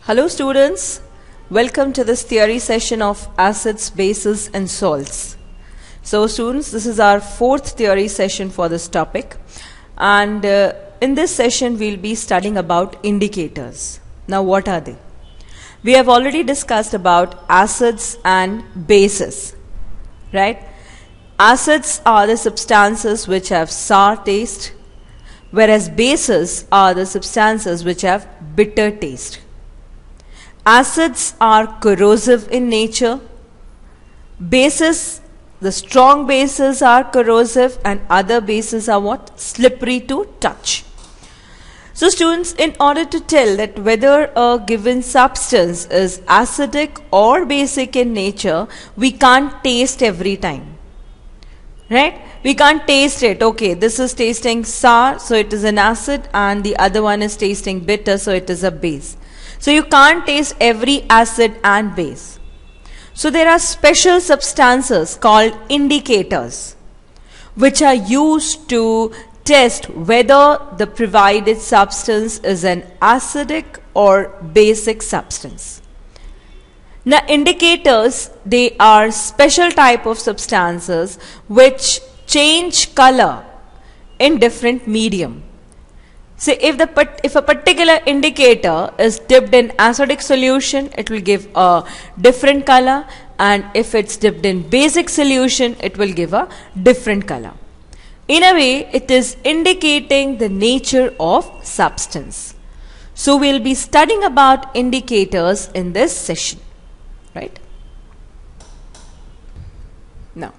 Hello students, welcome to this theory session of acids, bases and salts. So students, this is our fourth theory session for this topic, and in this session we'll be studying about indicators. Now what are they? We have already discussed about acids and bases, right? Acids are the substances which have sour taste, whereas bases are the substances which have bitter taste. Acids are corrosive in nature. Bases, the strong bases are corrosive, and other bases are what? Slippery to touch. So students, in order to tell that whether a given substance is acidic or basic in nature, we can't taste every time. Right? We can't taste it. Okay, this is tasting sour, so it is an acid, and the other one is tasting bitter, so it is a base. So you can't taste every acid and base. So there are special substances called indicators, which are used to test whether the provided substance is an acidic or basic substance. Now indicators, they are special type of substances which change color in different medium. So if a particular indicator is dipped in acidic solution, it will give a different color, and if it's dipped in basic solution, it will give a different color. In a way, it is indicating the nature of substance. So we'll be studying about indicators in this session, right? Now,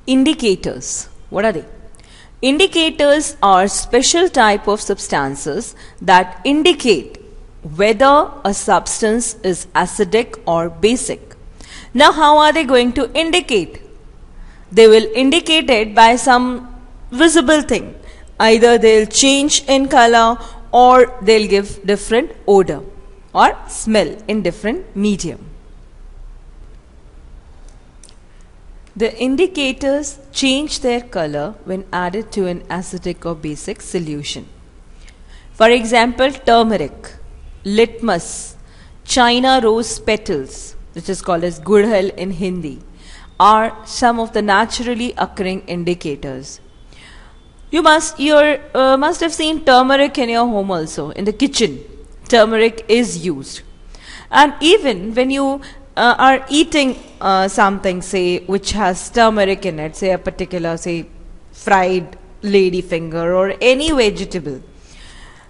indicators, what are they? Indicators are special type of substances that indicate whether a substance is acidic or basic. Now how are they going to indicate? They will indicate it by some visible thing. Either they'll change in color, or they'll give different odor or smell in different medium. The indicators change their color when added to an acidic or basic solution. For example, turmeric, litmus, China rose petals, which is called as gudhal in Hindi, are some of the naturally occurring indicators. You must have seen turmeric in your home also. In the kitchen, turmeric is used. And even when you are eating something, say, which has turmeric in it, say a particular, say, fried lady finger or any vegetable,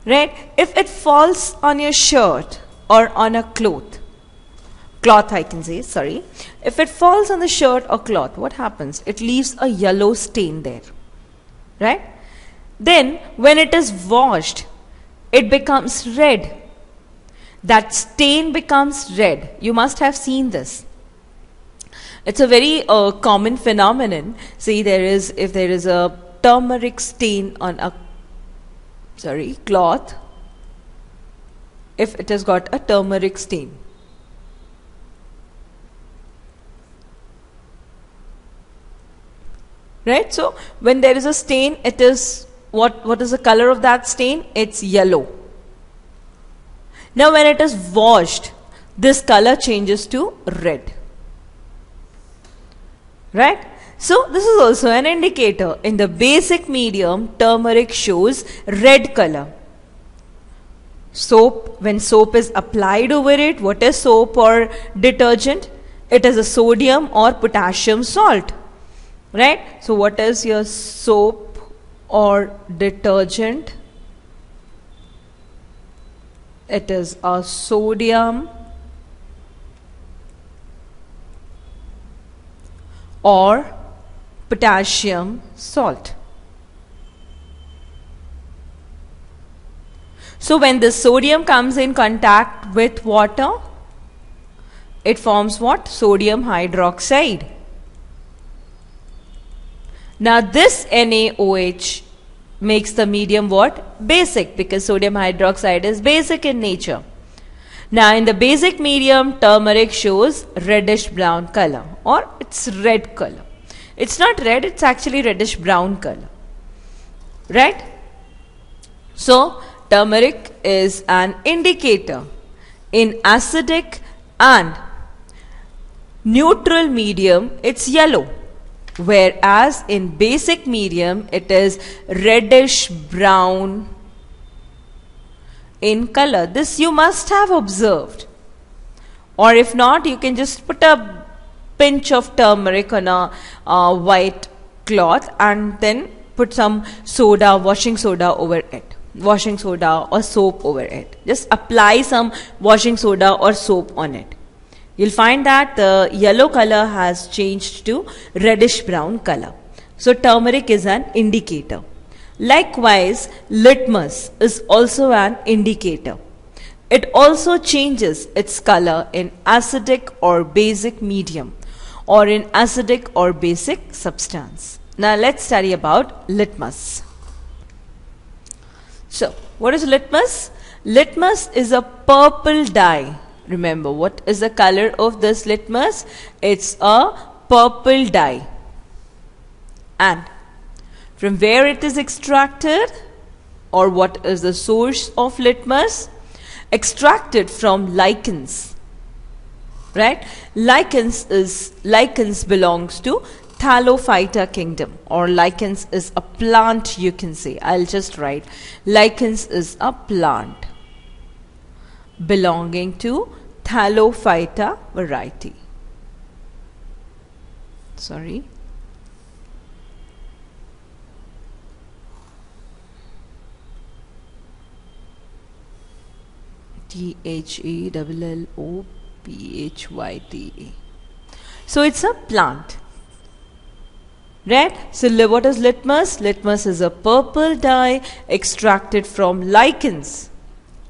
right? If it falls on your shirt or on a cloth I can say, sorry, if it falls on the shirt or cloth, what happens? It leaves a yellow stain there, right? Then when it is washed, it becomes red. That stain becomes red. You must have seen this. It's a very common phenomenon. See, if there is a turmeric stain on a cloth, if it has got a turmeric stain, right? So when there is a stain, it is what is the color of that stain? It's yellow. Now when it is washed, this color changes to red, right? So this is also an indicator. In the basic medium, turmeric shows red color. Soap, when soap is applied over it, what is soap or detergent? It is a sodium or potassium salt, right? So what is your soap or detergent? It is a sodium or potassium salt. So when the sodium comes in contact with water, it forms what? Sodium hydroxide. Now this NaOH makes the medium what? Basic, because sodium hydroxide is basic in nature. Now in the basic medium, turmeric shows reddish brown color, or it's red color. It's not red, it's actually reddish brown color, right? So turmeric is an indicator. In acidic and neutral medium, it's yellow. Whereas in basic medium, it is reddish brown in color. This you must have observed. Or if not, you can just put a pinch of turmeric on a white cloth and then put some soda, washing soda over it. Washing soda or soap over it. Just apply some washing soda or soap on it. You'll find that the yellow color has changed to reddish brown color. So turmeric is an indicator. Likewise, litmus is also an indicator. It also changes its color in acidic or basic medium or in acidic or basic substance. Now let's study about litmus. So, what is litmus? Litmus is a purple dye. Remember, what is the color of this litmus? It's a purple dye. And from where it is extracted, or what is the source of litmus? Extracted from lichens. Right? Lichens belongs to Thallophyta kingdom, or lichens is a plant, you can say. I'll just write lichens is a plant belonging to Thallophyta variety. Sorry. Thallophyta. So it's a plant. Right? So what is litmus? Litmus is a purple dye extracted from lichens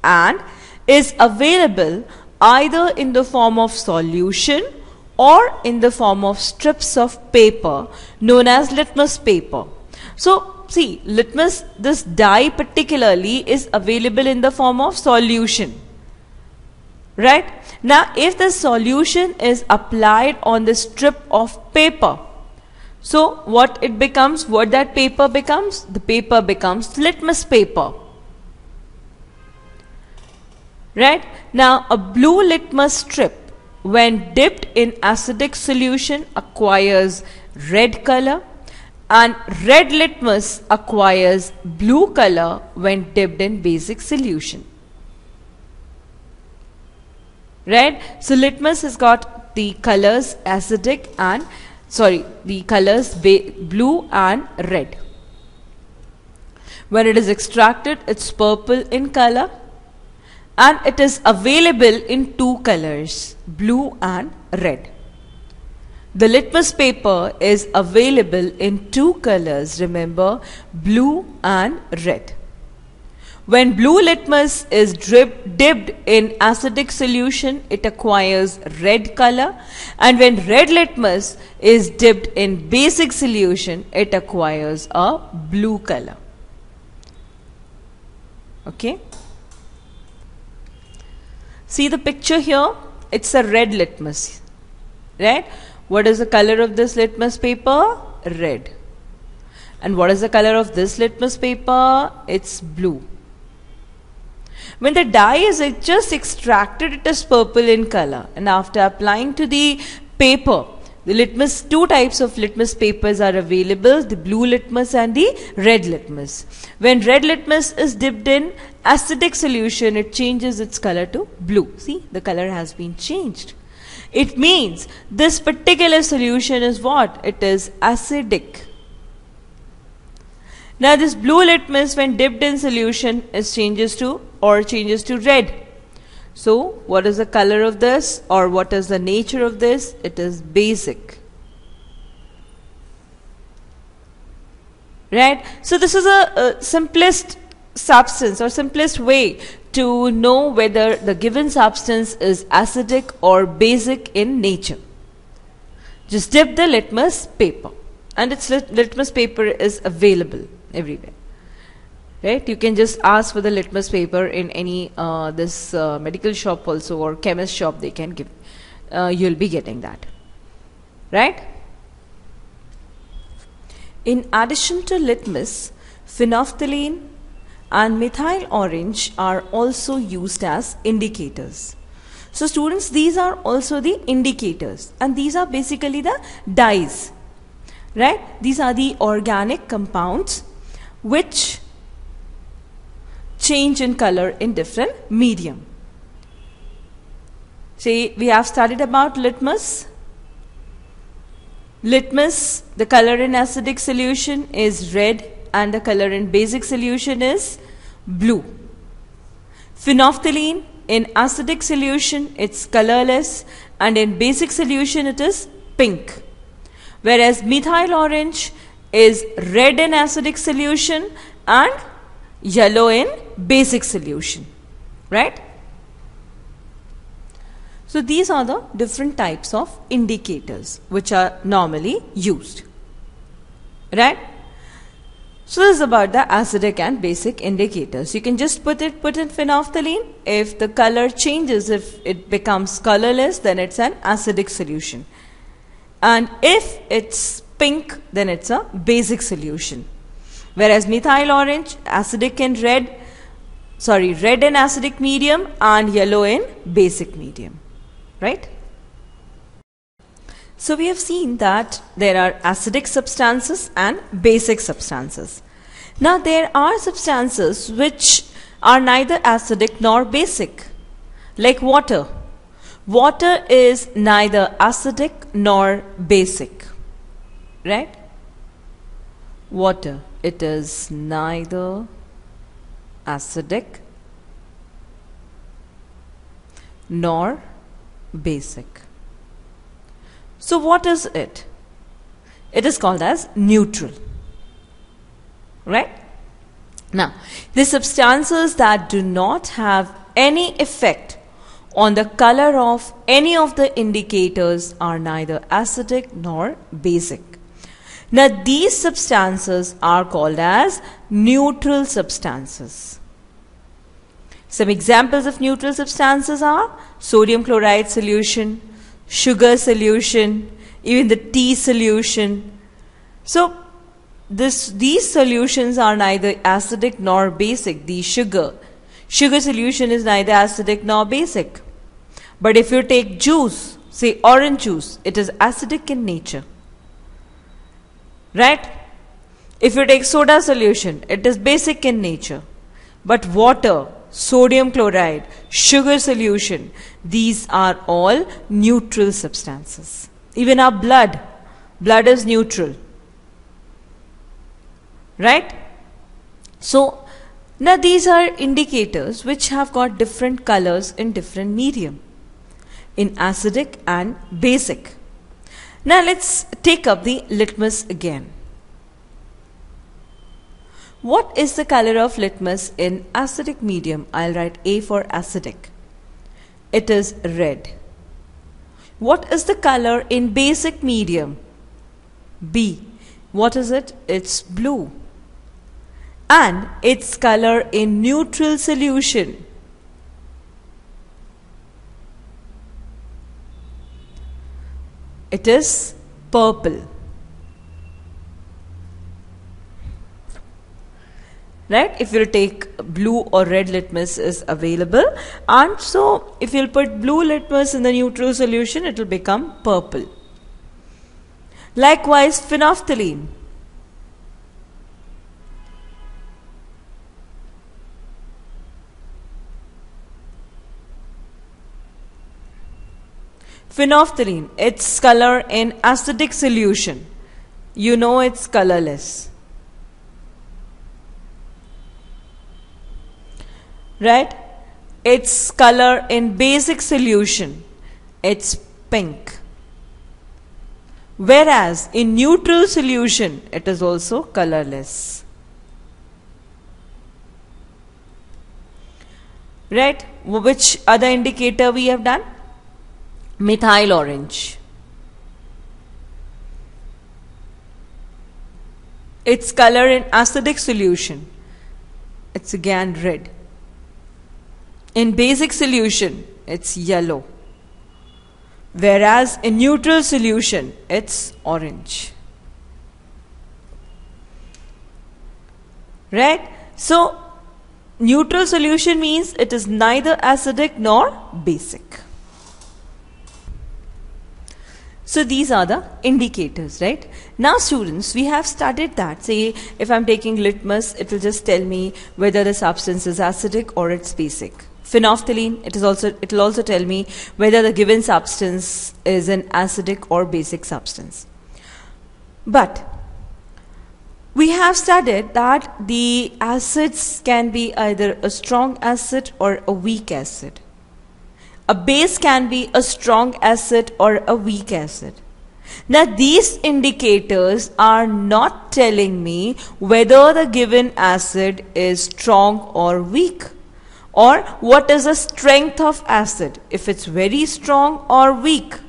and is available either in the form of solution or in the form of strips of paper known as litmus paper. So see, litmus, this dye particularly is available in the form of solution. Right? Now if the solution is applied on the strip of paper, so what it becomes, what that paper becomes? The paper becomes litmus paper. Right? Now a blue litmus strip when dipped in acidic solution acquires red color, and red litmus acquires blue color when dipped in basic solution. Right? So litmus has got the colors acidic and the colors blue and red. When it is extracted, it's purple in color and it is available in two colors, blue and red. The litmus paper is available in two colors, remember, blue and red. When blue litmus is dipped in acidic solution, it acquires red color, and when red litmus is dipped in basic solution, it acquires a blue color. Okay? See the picture here? It's a red litmus. Right? What is the color of this litmus paper? Red. And what is the color of this litmus paper? It's blue. When the dye is just extracted, it is purple in color, and after applying to the paper, the litmus, two types of litmus papers are available, the blue litmus and the red litmus. When red litmus is dipped in acidic solution, it changes its color to blue. See, the color has been changed. It means this particular solution is what? It is acidic. Now this blue litmus when dipped in solution changes to red. So what is the color of this, or what is the nature of this? It is basic. Right? So this is a simplest substance or simplest way to know whether the given substance is acidic or basic in nature. Just dip the litmus paper and its litmus paper is available everywhere. Right? You can just ask for the litmus paper in any medical shop also, or chemist shop they can give. You'll be getting that. Right? In addition to litmus, phenolphthalein and methyl orange are also used as indicators. So students, these are also the indicators, and these are basically the dyes, right? These are the organic compounds which change in color in different medium. See, we have studied about litmus. Litmus, the color in acidic solution is red and the color in basic solution is blue. Phenolphthalein, in acidic solution it's colorless and in basic solution it is pink. Whereas methyl orange is red in acidic solution and yellow in basic solution, right? So these are the different types of indicators which are normally used, right? So this is about the acidic and basic indicators. You can just put in phenolphthalein. If the color changes, if it becomes colorless, then it's an acidic solution. And if it's pink, then it's a basic solution. Whereas methyl orange, acidic in red in acidic medium and yellow in basic medium, right? So we have seen that there are acidic substances and basic substances. Now there are substances which are neither acidic nor basic, like water. Water is neither acidic nor basic, right? Water, it is neither acidic nor basic. So what is it? It is called as neutral, right? Now, the substances that do not have any effect on the color of any of the indicators are neither acidic nor basic. Now, these substances are called as neutral substances. Some examples of neutral substances are sodium chloride solution, sugar solution, even the tea solution. So these solutions are neither acidic nor basic. The sugar solution is neither acidic nor basic. But if you take juice, say orange juice, it is acidic in nature, right? If you take soda solution, it is basic in nature. But water, sodium chloride, sugar solution, these are all neutral substances. Even our blood is neutral, right? So now these are indicators which have got different colors in different medium, in acidic and basic. Now let's take up the litmus again. What is the color of litmus in acidic medium? I'll write A for acidic. It is red. What is the color in basic medium? B. What is it? It's blue. And its color in neutral solution? It is purple. Right? If you'll take blue or red litmus is available, and so if you'll put blue litmus in the neutral solution, it will become purple. Likewise, phenolphthalein. Phenolphthalein, its color in acidic solution, you know it's colorless. Right? Its color in basic solution, it's pink. Whereas in neutral solution, it is also colorless. Right? Which other indicator we have done? Methyl orange. Its color in acidic solution, it's again red. In basic solution, it's yellow. Whereas in neutral solution, it's orange. Right? So, neutral solution means it is neither acidic nor basic. So these are the indicators, right? Now students, we have studied that. Say if I'm taking litmus, it will just tell me whether the substance is acidic or it's basic. Phenolphthalein, it will also tell me whether the given substance is an acidic or basic substance. But we have studied that the acids can be either a strong acid or a weak acid. A base can be a strong acid or a weak acid. Now these indicators are not telling me whether the given acid is strong or weak, or what is the strength of acid, if it's very strong or weak.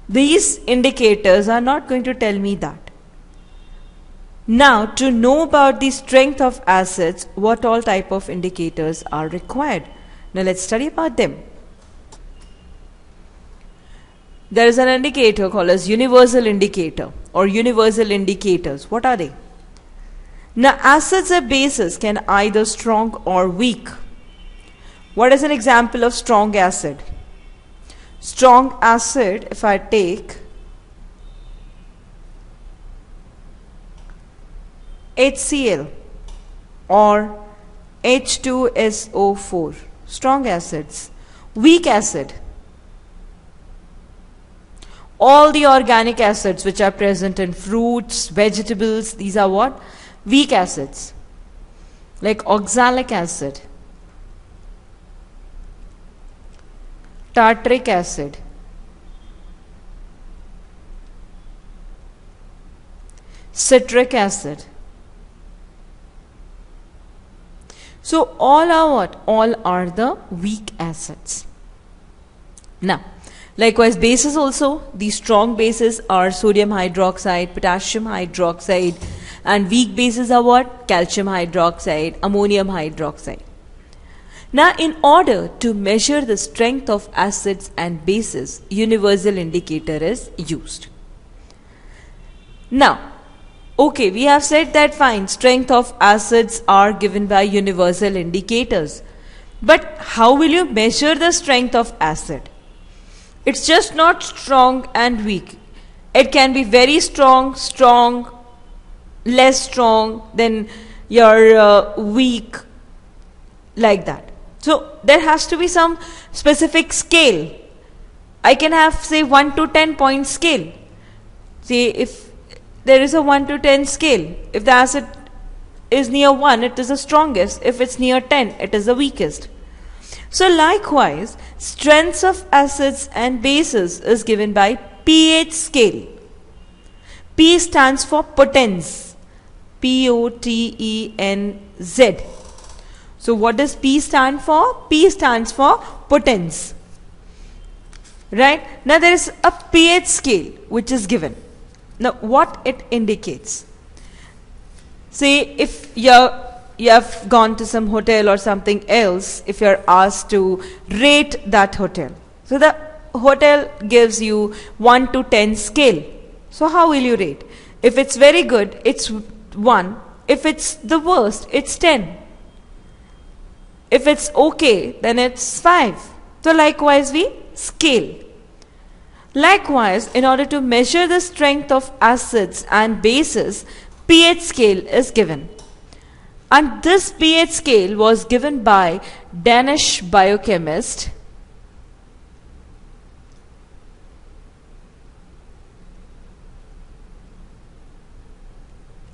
These indicators are not going to tell me that. Now, to know about the strength of acids, what all type of indicators are required? Now let's study about them. There is an indicator called as universal indicator or universal indicators. What are they? Now acids or bases can either strong or weak. What is an example of strong acid? Strong acid, if I take HCl or H2SO4, strong acids. Weak acid, all the organic acids which are present in fruits, vegetables, these are what? Weak acids, like oxalic acid, tartaric acid, citric acid. So all are what? All are the weak acids. Now, likewise bases also. These strong bases are sodium hydroxide, potassium hydroxide, and weak bases are what? Calcium hydroxide, ammonium hydroxide. Now in order to measure the strength of acids and bases, universal indicator is used. Now, okay, we have said that fine, strength of acids are given by universal indicators. But how will you measure the strength of acid? It's just not strong and weak. It can be very strong, strong, less strong, then you're weak, like that. So there has to be some specific scale. I can have say 1 to 10 point scale. Say if there is a 1 to 10 scale, if the acid is near 1, it is the strongest. If it's near 10, it is the weakest. So likewise, strengths of acids and bases is given by pH scale. P stands for potens. P-O-T-E-N-Z. So what does P stand for? P stands for potens. Right? Now there is a pH scale which is given. Now what it indicates? Say if you have gone to some hotel or something else, if you are asked to rate that hotel. So the hotel gives you 1 to 10 scale. So how will you rate? If it's very good, it's 1. If it's the worst, it's 10. If it's okay, then it's 5. So likewise we scale. Likewise, in order to measure the strength of acids and bases, pH scale is given. And this pH scale was given by Danish biochemist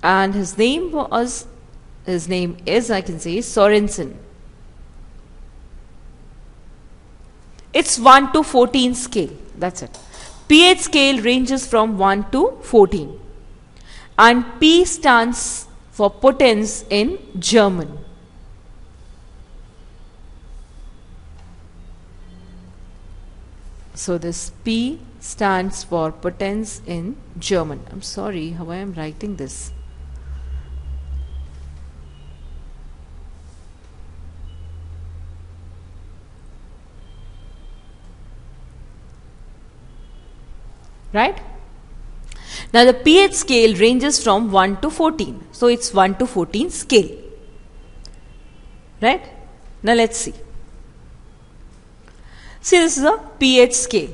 and his name is, I can say, Sorensen. It's 1 to 14 scale. That's it. pH scale ranges from 1 to 14. And P stands for potens in German. So this P stands for potens in German. I'm sorry how I am writing this. Right? Now the pH scale ranges from 1 to 14. So it's 1 to 14 scale. Right? Now let's see. See, this is a pH scale.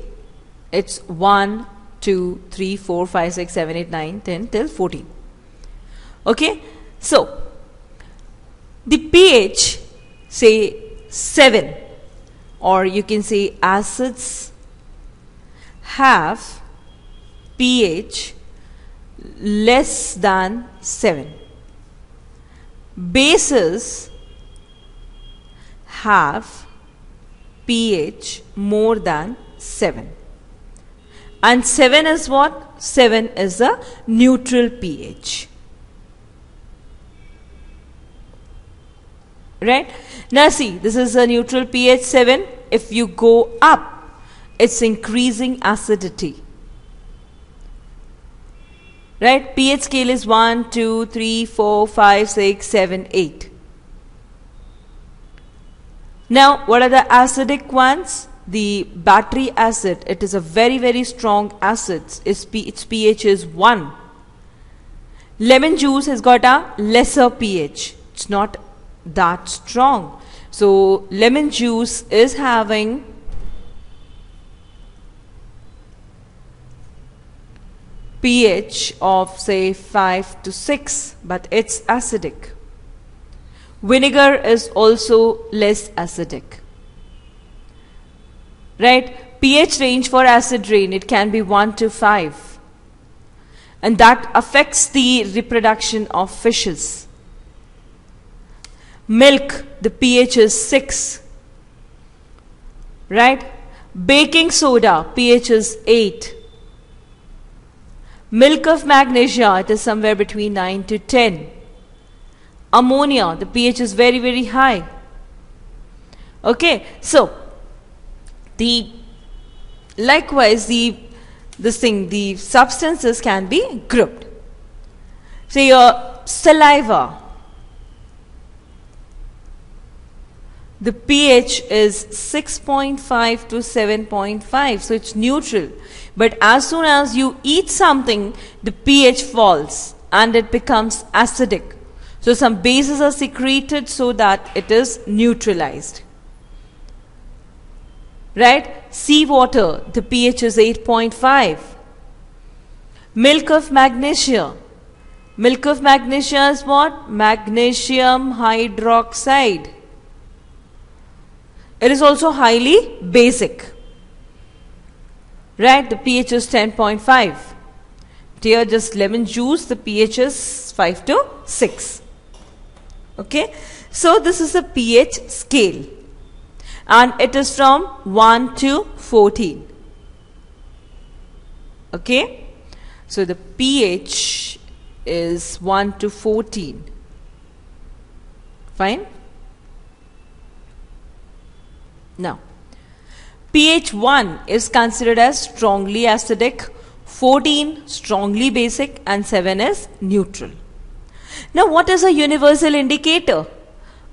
It's 1, 2, 3, 4, 5, 6, 7, 8, 9, 10 till 14. Okay, so the pH, say 7, or you can say acids have pH less than 7. Bases have pH more than 7. And 7 is what? 7 is a neutral pH. Right? Now see, this is a neutral pH 7. If you go up, it's increasing acidity. Right? pH scale is 1, 2, 3, 4, 5, 6, 7, 8. Now, what are the acidic ones? The battery acid, it is a very, very strong acid. Its pH is 1. Lemon juice has got a lesser pH. It's not that strong. So, lemon juice is having pH of say 5 to 6, but it's acidic. Vinegar is also less acidic. Right? pH range for acid rain, it can be 1 to 5. And that affects the reproduction of fishes. Milk, the pH is 6. Right? Baking soda, pH is 8. Milk of magnesia, it is somewhere between 9 to 10. Ammonia, the pH is very, very high. Okay, so likewise the substances can be grouped. So your saliva, the pH is 6.5 to 7.5, so it's neutral. But as soon as you eat something, the pH falls and it becomes acidic. So some bases are secreted so that it is neutralized. Right? Seawater, the pH is 8.5. Milk of magnesia. Milk of magnesia is what? Magnesium hydroxide. It is also highly basic. Right? The pH is 10.5. Here just lemon juice, the pH is 5 to 6. Okay? So this is the pH scale. And it is from 1 to 14. Okay? So the pH is 1 to 14. Fine? Now, pH 1 is considered as strongly acidic, 14 strongly basic, and 7 is neutral. Now, what is a universal indicator?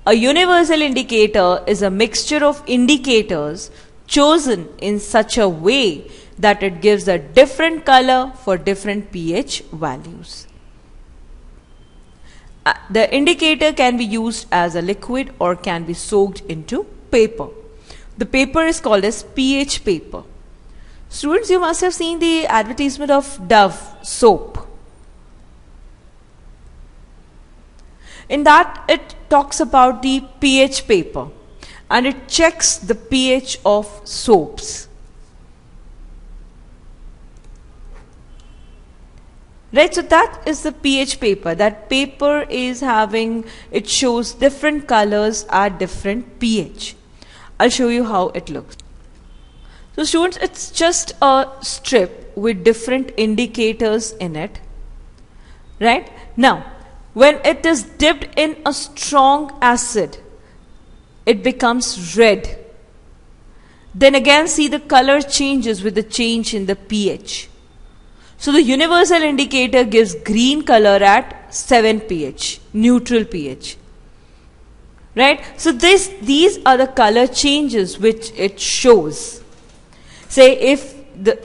A universal indicator is a mixture of indicators chosen in such a way that it gives a different color for different pH values. The indicator can be used as a liquid or can be soaked into paper. The paper is called as pH paper. Students, you must have seen the advertisement of Dove soap. In that, it talks about the pH paper and it checks the pH of soaps. Right, so that is the pH paper. That paper is having, it shows different colors at different pH. I'll show you how it looks. So students, it's just a strip with different indicators in it. Right? Now, when it is dipped in a strong acid, it becomes red. Then again see the color changes with the change in the pH. So the universal indicator gives green color at 7 pH, neutral pH. Right? So these are the color changes which it shows. Say if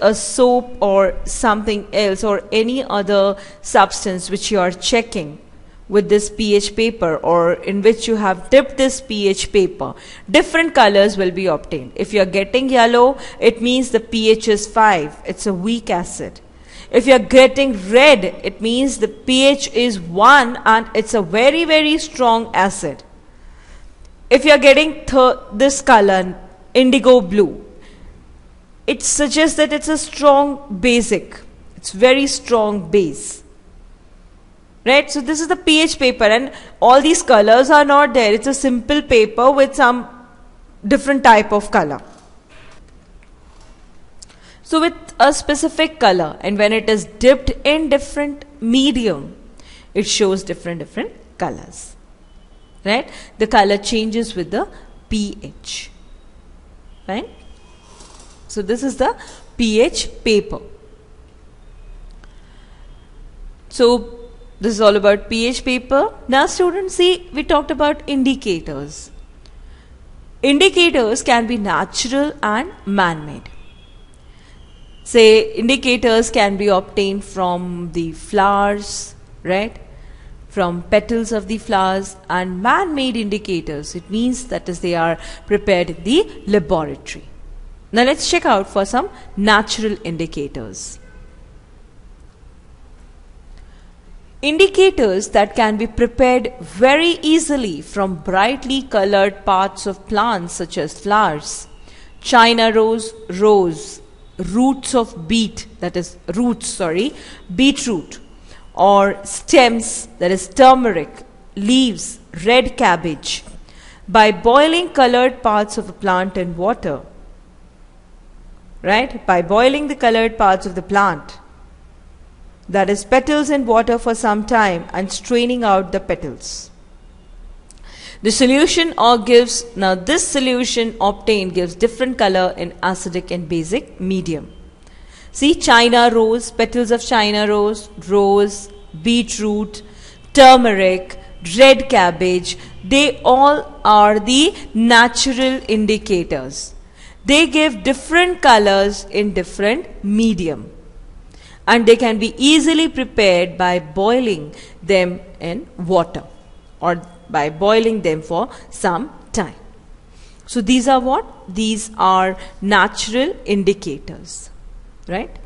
a soap or something else or any other substance which you are checking, with this pH paper, or in which you have dipped this pH paper, different colors will be obtained. If you are getting yellow, it means the pH is 5. It's a weak acid. If you are getting red, it means the pH is 1 and it's a very, very strong acid. If you are getting this color, indigo blue, it suggests that it's a strong basic. It's very strong base. Right? So this is the pH paper, and all these colors are not there. It's a simple paper with some different type of color. So with a specific color, and when it is dipped in different medium, it shows different colors. Right? The color changes with the pH. Right? So this is the pH paper. So this is all about pH paper. Now students, see, we talked about indicators. Indicators can be natural and man-made. Say indicators can be obtained from the flowers, right? From petals of the flowers, and man-made indicators, it means that is they are prepared in the laboratory. Now let's check out for some natural indicators. Indicators that can be prepared very easily from brightly colored parts of plants such as flowers, China rose, roots of beetroot, or stems, that is turmeric, leaves, red cabbage, by boiling colored parts of a plant in water. Right? By boiling the colored parts of the plant, that is petals in water for some time and straining out the petals. The solution this solution obtained gives different color in acidic and basic medium. See, China rose, petals of China rose, beetroot, turmeric, red cabbage, they all are the natural indicators. They give different colors in different medium, and they can be easily prepared by boiling them in water or by boiling them for some time. So these are what? These are natural indicators, right?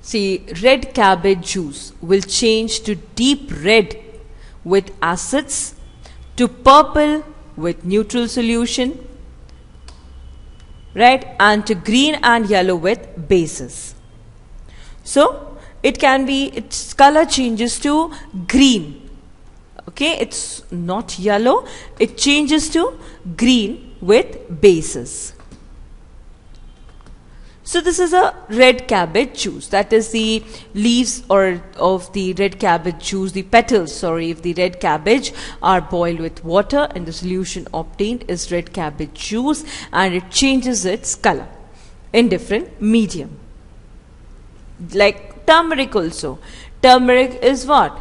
See, red cabbage juice will change to deep red with acids, to purple with neutral solution, right, and to green and yellow with bases. So it can be, its color changes to green. Okay, it's not yellow, it changes to green with bases. So this is a red cabbage juice, that is the leaves of the red cabbage juice, the petals of the red cabbage are boiled with water, and the solution obtained is red cabbage juice, and it changes its color in different medium. Like turmeric also. Turmeric is what?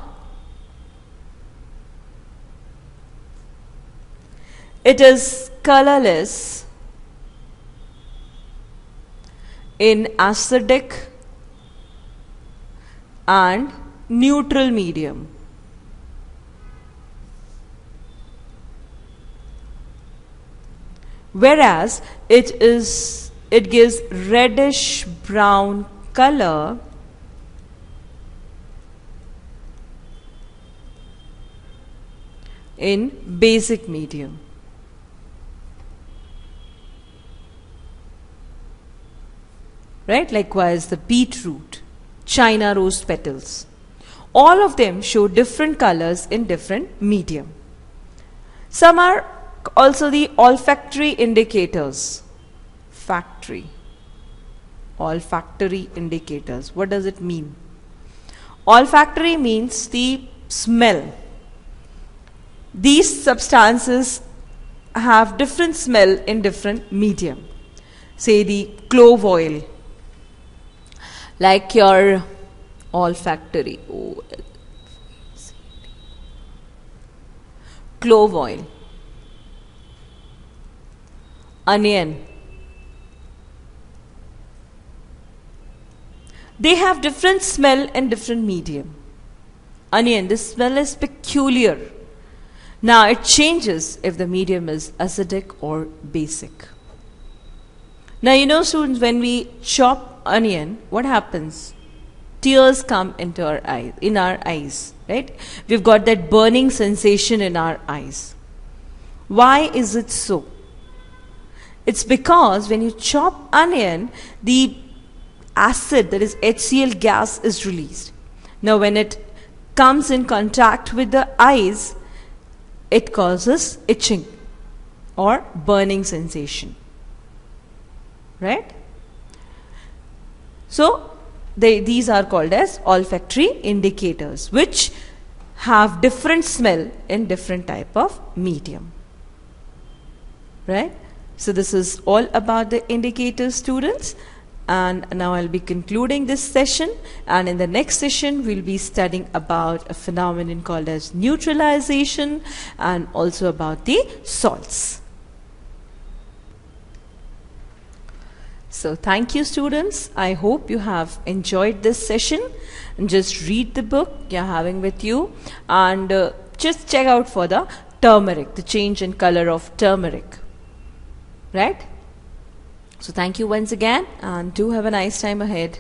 It is colorless in acidic and neutral medium. Whereas it gives reddish brown color in basic medium. Right? Likewise, the beetroot, China rose petals, all of them show different colors in different medium. Some are also the olfactory indicators. Olfactory indicators. What does it mean? Olfactory means the smell. These substances have different smell in different medium. Say the clove oil, like your olfactory, clove oil, onion. They have different smell and different medium. onion, the smell is peculiar. Now it changes if the medium is acidic or basic. Now you know, students, when we chop onion, what happens? Tears come into our eyes, right? We've got that burning sensation in our eyes. Why is it so? It's because when you chop onion, the acid, that is HCl gas, is released. Now when it comes in contact with the eyes, it causes itching or burning sensation, right? So these are called as olfactory indicators, which have different smell in different type of medium, right? So this is all about the indicators, students. And now I'll be concluding this session, and in the next session we'll be studying about a phenomenon called as neutralization and also about the salts. So thank you, students. I hope you have enjoyed this session, and just read the book you're having with you, and just check out for the turmeric, the change in color of turmeric, right? So thank you once again, and do have a nice time ahead.